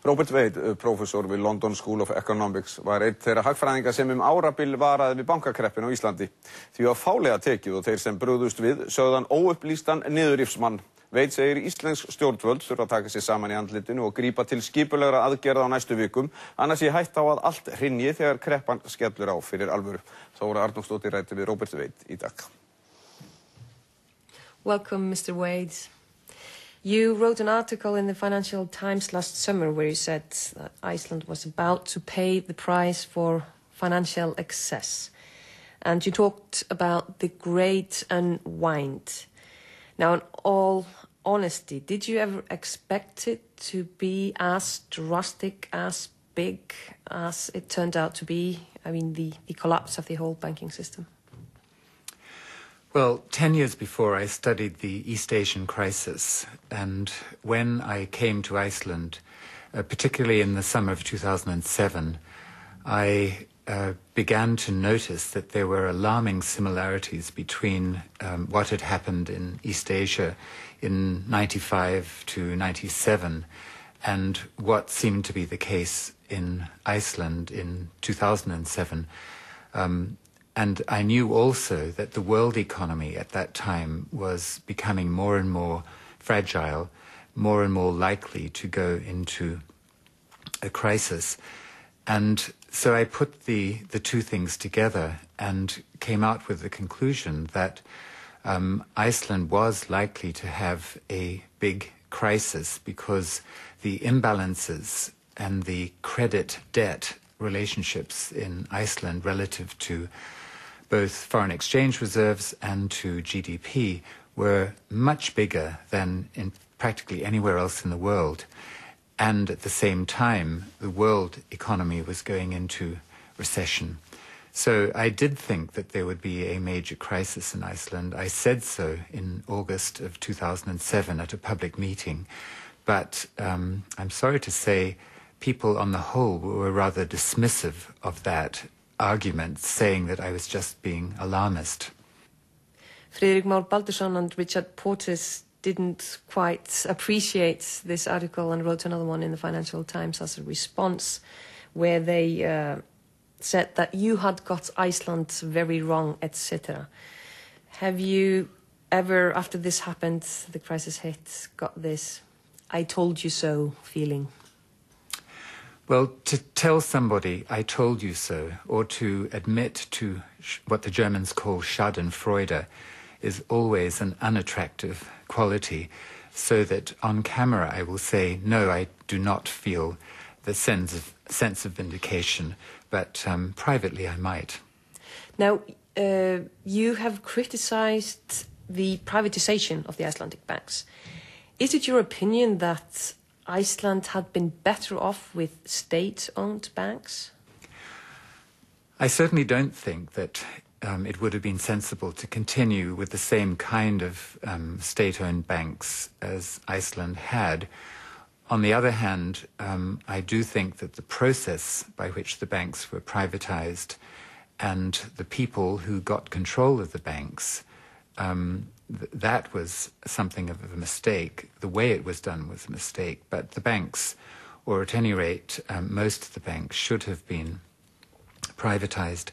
Robert Wade, prófessor við London School of Economics, var einn þeirra hagfræðinga sem árabil varaði við bankakreppuna á Íslandi. Því var fálega tekið og þeir sem brugðust við sögðu hann óupplýstan niðurrifsmann. Wade segir íslensk stjórnvöld þurfa að taka sig saman í andlitinu og grípa til skipulegra aðgerða á næstu vikum, annars sé hætta á að allt hrynji þegar kreppan skellur á fyrir alvöru. Þóra Arnórsdóttir ræddi við Robert Wade í dag. Welcome, Mr. Wade. You wrote an article in the Financial Times last summer where you said that Iceland was about to pay the price for financial excess. And you talked about the great unwind. Now, in all honesty, did you ever expect it to be as drastic, as big as it turned out to be? I mean, the collapse of the whole banking system. Well, 10 years before, I studied the East Asian crisis, and when I came to Iceland, particularly in the summer of 2007, I began to notice that there were alarming similarities between what had happened in East Asia in 95 to 97 and what seemed to be the case in Iceland in 2007. And I knew also that the world economy at that time was becoming more and more fragile, more and more likely to go into a crisis. And so I put the two things together and came out with the conclusion that Iceland was likely to have a big crisis because the imbalances and the credit-debt relationships in Iceland relative to both foreign exchange reserves and to GDP were much bigger than in practically anywhere else in the world. And at the same time, the world economy was going into recession. So I did think that there would be a major crisis in Iceland. I said so in August of 2007 at a public meeting. But I'm sorry to say, people on the whole were rather dismissive of that argument, saying that I was just being alarmist. Friðrik Már Baldursson and Richard Portes didn't quite appreciate this article and wrote another one in the Financial Times as a response, where they said that you had got Iceland very wrong, etc. Have you ever, after this happened, the crisis hit, got this "I told you so" feeling? Well, to tell somebody, I told you so, or to admit to what the Germans call Schadenfreude, is always an unattractive quality, so that on camera I will say, no, I do not feel the sense of vindication, but privately I might. Now, you have criticized the privatization of the Icelandic banks. Is it your opinion that Iceland had been better off with state-owned banks? I certainly don't think that it would have been sensible to continue with the same kind of state-owned banks as Iceland had. On the other hand, I do think that the process by which the banks were privatized and the people who got control of the banks, that was something of a mistake. The way it was done was a mistake, but the banks, or at any rate, most of the banks should have been privatized.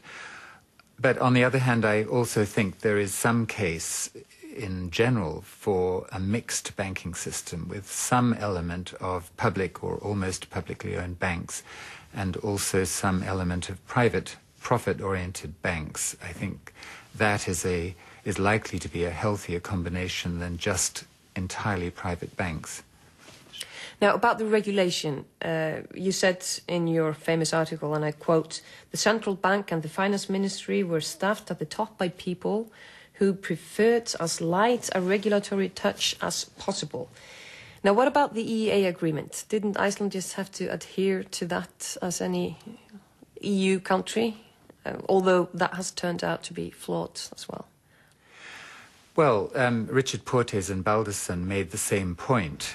But on the other hand, I also think there is some case in general for a mixed banking system with some element of public or almost publicly owned banks and also some element of private profit-oriented banks. I think that is likely to be a healthier combination than just entirely private banks. Now, about the regulation, you said in your famous article, and I quote, "The central bank and the finance ministry were staffed at the top by people who preferred as light a regulatory touch as possible." Now, what about the EEA agreement? Didn't Iceland just have to adhere to that as any EU country, although that has turned out to be flawed as well? Well, Richard Portes and Baldursson made the same point,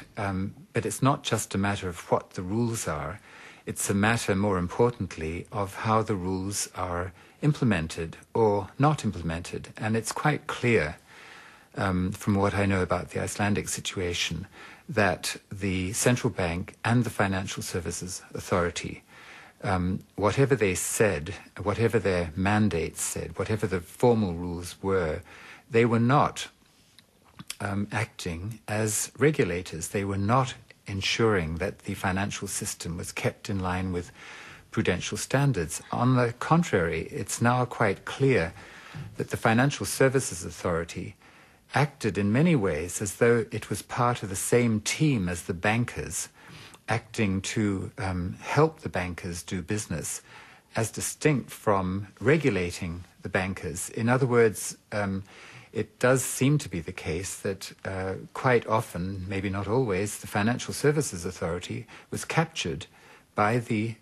but it's not just a matter of what the rules are. It's a matter, more importantly, of how the rules are implemented or not implemented. And it's quite clear from what I know about the Icelandic situation that the central bank and the Financial Services Authority, whatever they said, whatever their mandates said, whatever the formal rules were, they were not acting as regulators. They were not ensuring that the financial system was kept in line with prudential standards. On the contrary, it's now quite clear that the Financial Services Authority acted in many ways as though it was part of the same team as the bankers, acting to help the bankers do business, as distinct from regulating the bankers. In other words, it does seem to be the case that quite often, maybe not always, the Financial Services Authority was captured by the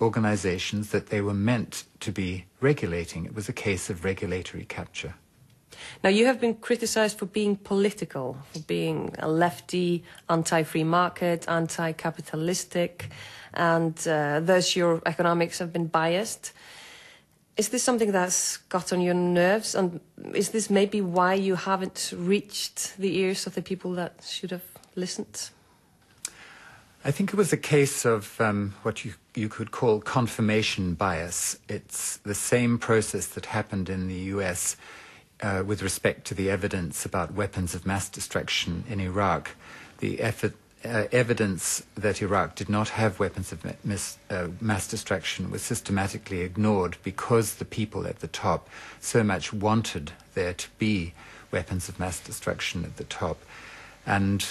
organizations that they were meant to be regulating. It was a case of regulatory capture. Now, you have been criticized for being political, for being a lefty, anti-free market, anti-capitalistic, and thus your economics have been biased. Is this something that's got on your nerves? And is this maybe why you haven't reached the ears of the people that should have listened? I think it was a case of what you could call confirmation bias. It's the same process that happened in the US with respect to the evidence about weapons of mass destruction in Iraq. The evidence that Iraq did not have weapons of mass destruction was systematically ignored because the people at the top so much wanted there to be weapons of mass destruction at the top. And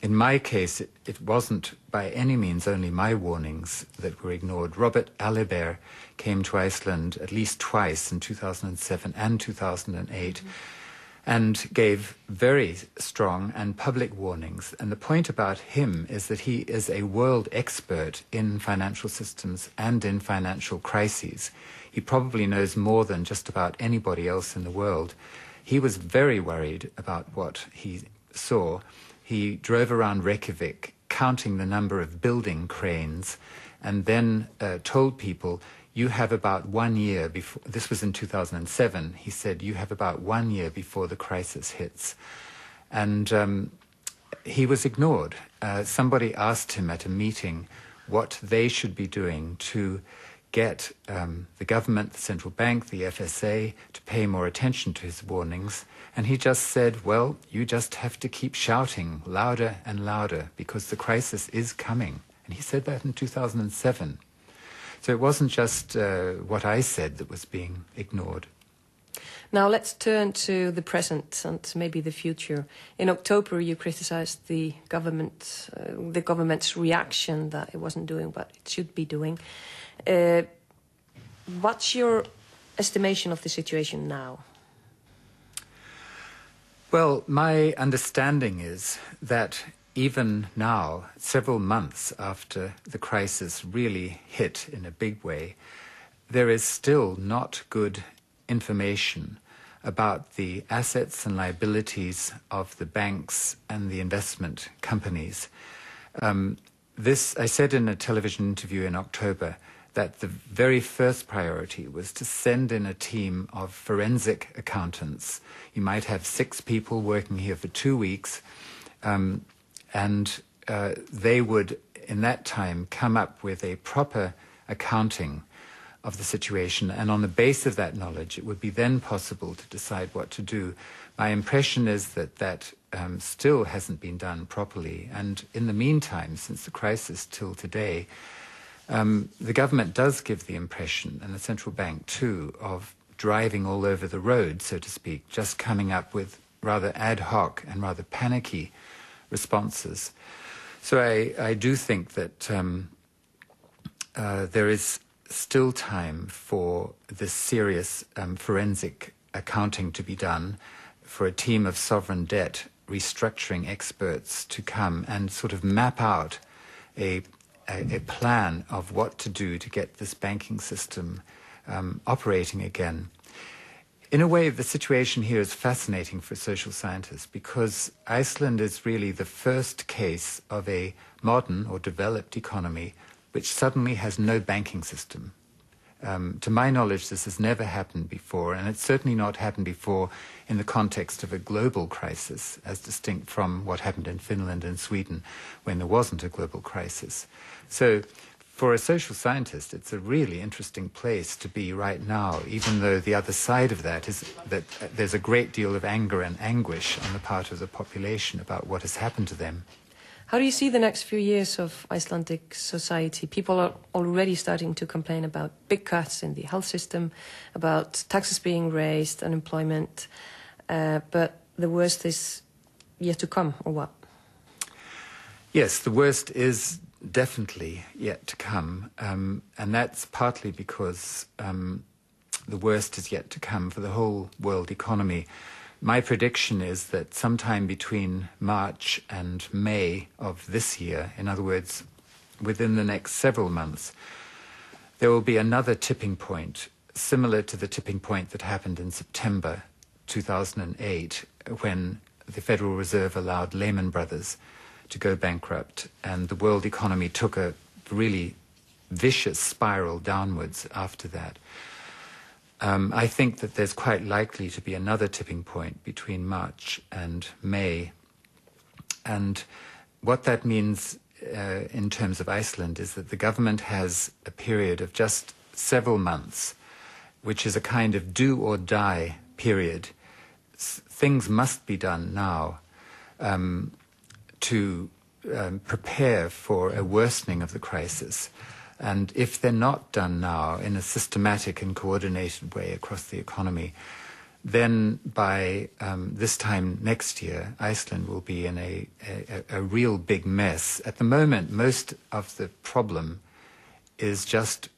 in my case, it wasn't by any means only my warnings that were ignored. Robert Alibert came to Iceland at least twice in 2007 and 2008 and gave very strong and public warnings. And the point about him is that he is a world expert in financial systems and in financial crises. He probably knows more than just about anybody else in the world. He was very worried about what he saw. He drove around Reykjavik counting the number of building cranes and then told people, you have about 1 year before, this was in 2007, he said, you have about 1 year before the crisis hits. And he was ignored. Somebody asked him at a meeting what they should be doing to get the government, the central bank, the FSA to pay more attention to his warnings. And he just said, well, you just have to keep shouting louder and louder because the crisis is coming. And he said that in 2007. So it wasn't just what I said that was being ignored. Now let's turn to the present and maybe the future. In October, you criticized the government's reaction that it wasn't doing what it should be doing. What's your estimation of the situation now? Well, my understanding is that even now, several months after the crisis really hit in a big way, there is still not good information about the assets and liabilities of the banks and the investment companies. I said in a television interview in October that the very first priority was to send in a team of forensic accountants. You might have 6 people working here for 2 weeks, and they would, in that time, come up with a proper accounting of the situation. And on the basis of that knowledge, it would be then possible to decide what to do. My impression is that that still hasn't been done properly. And in the meantime, since the crisis till today, the government does give the impression, and the central bank too, of driving all over the road, so to speak, just coming up with rather ad hoc and rather panicky responses. So I do think that there is still time for this serious forensic accounting to be done, for a team of sovereign debt restructuring experts to come and sort of map out a plan of what to do to get this banking system operating again. In a way, the situation here is fascinating for social scientists because Iceland is really the first case of a modern or developed economy which suddenly has no banking system. To my knowledge, this has never happened before, and it's certainly not happened before in the context of a global crisis, as distinct from what happened in Finland and Sweden when there wasn't a global crisis. So for a social scientist, it's a really interesting place to be right now, even though the other side of that is that there's a great deal of anger and anguish on the part of the population about what has happened to them. How do you see the next few years of Icelandic society? People are already starting to complain about big cuts in the health system, about taxes being raised, unemployment, but the worst is yet to come, or what? Yes, the worst is definitely yet to come, and that's partly because the worst is yet to come for the whole world economy. My prediction is that sometime between March and May of this year, in other words, within the next several months, there will be another tipping point, similar to the tipping point that happened in September 2008, when the Federal Reserve allowed Lehman Brothers to go bankrupt, and the world economy took a really vicious spiral downwards after that. I think that there's quite likely to be another tipping point between March and May. And what that means in terms of Iceland is that the government has a period of just several months, which is a kind of do or die period. Things must be done now to prepare for a worsening of the crisis. And if they're not done now in a systematic and coordinated way across the economy, then by this time next year, Iceland will be in a real big mess. At the moment, most of the problem is just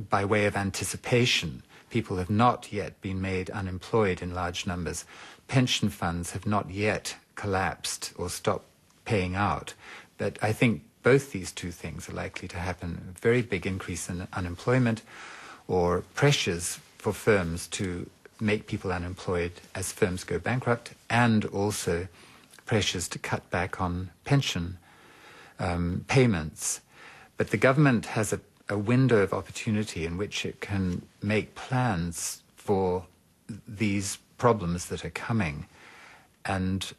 by way of anticipation. People have not yet been made unemployed in large numbers. Pension funds have not yet collapsed or stopped paying out. But I think both these two things are likely to happen. A very big increase in unemployment, or pressures for firms to make people unemployed as firms go bankrupt, and also pressures to cut back on pension payments. But the government has a window of opportunity in which it can make plans for these problems that are coming. And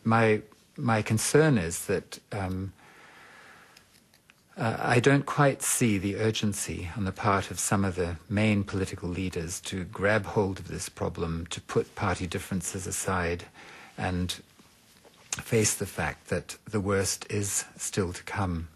my concern is that I don't quite see the urgency on the part of some of the main political leaders to grab hold of this problem, to put party differences aside and face the fact that the worst is still to come.